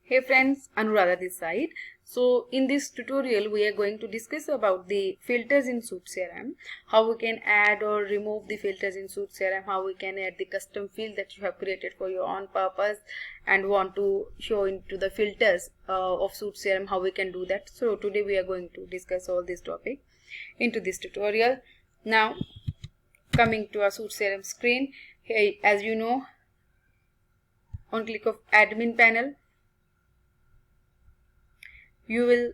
Hey friends, Anuradha this side. So in this tutorial we are going to discuss about the filters in SuiteCRM, how we can add or remove the filters in SuiteCRM, how we can add the custom field that you have created for your own purpose and want to show into the filters of SuiteCRM, how we can do that. So today we are going to discuss all this topic into this tutorial. Now coming to our SuiteCRM screen, here as you know, on click of admin panel, you will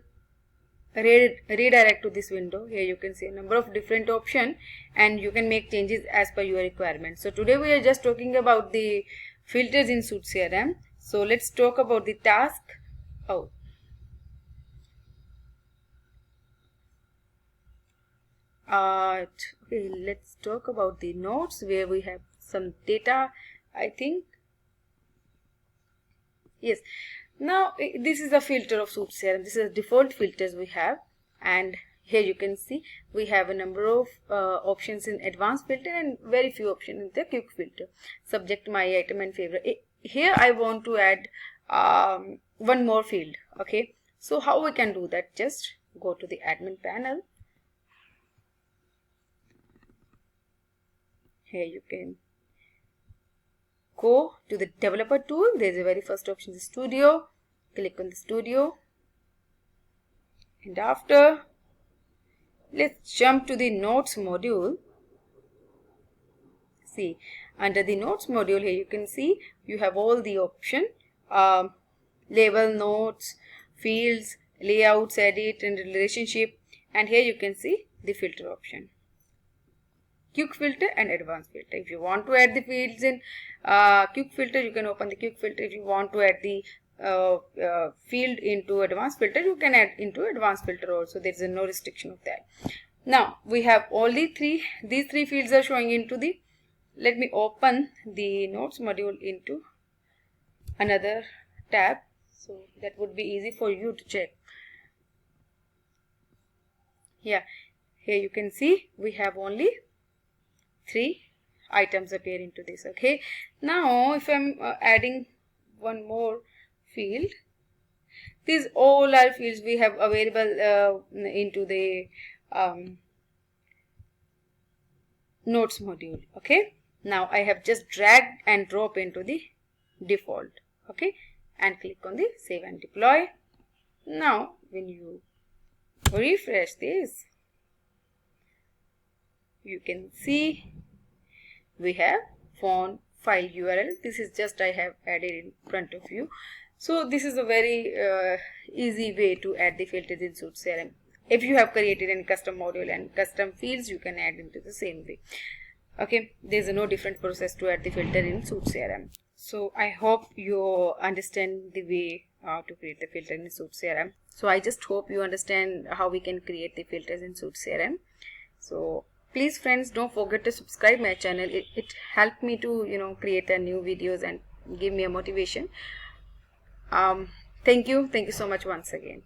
redirect to this window. Here you can see a number of different options and you can make changes as per your requirement. So today we are just talking about the filters in SuiteCRM. So let's talk about the task. Okay, let's talk about the notes where we have some data, I think. Yes. Now this is a filter of SuiteCRM. This is default filters we have, and here you can see we have a number of options in advanced filter and very few options in the quick filter. Subject, my item and favorite. Here I want to add one more field. Okay, so how we can do that? Just go to the admin panel. Here you can go to the developer tool. There's a very first option, the studio. Click on the studio, and after let's jump to the notes module. See, under the notes module, here you can see you have all the option, label, notes, fields, layouts, edit and relationship, and here you can see the filter option, quick filter and advanced filter. If you want to add the fields in quick filter, you can open the quick filter. If you want to add the field into advanced filter, you can add into advanced filter also. There is no restriction of that. Now we have all these three fields are showing into the, let me open the notes module into another tab, so that would be easy for you to check. Yeah, here you can see we have only 3 items appear into this. Okay, now if I'm adding one more field, these all are fields we have available into the notes module. Okay, now I have just dragged and drop into the default. Okay, and click on the save and deploy. Now when you refresh this, you can see we have phone file URL. This is just I have added in front of you. So this is a very easy way to add the filters in SuiteCRM. If you have created any custom module and custom fields, you can add into the same way. Okay, there is no different process to add the filter in SuiteCRM. So I hope you understand the way to create the filter in SuiteCRM. So I just hope you understand how we can create the filters in SuiteCRM. So please friends, don't forget to subscribe my channel. It helped me to create a new videos and give me a motivation. Thank you so much once again.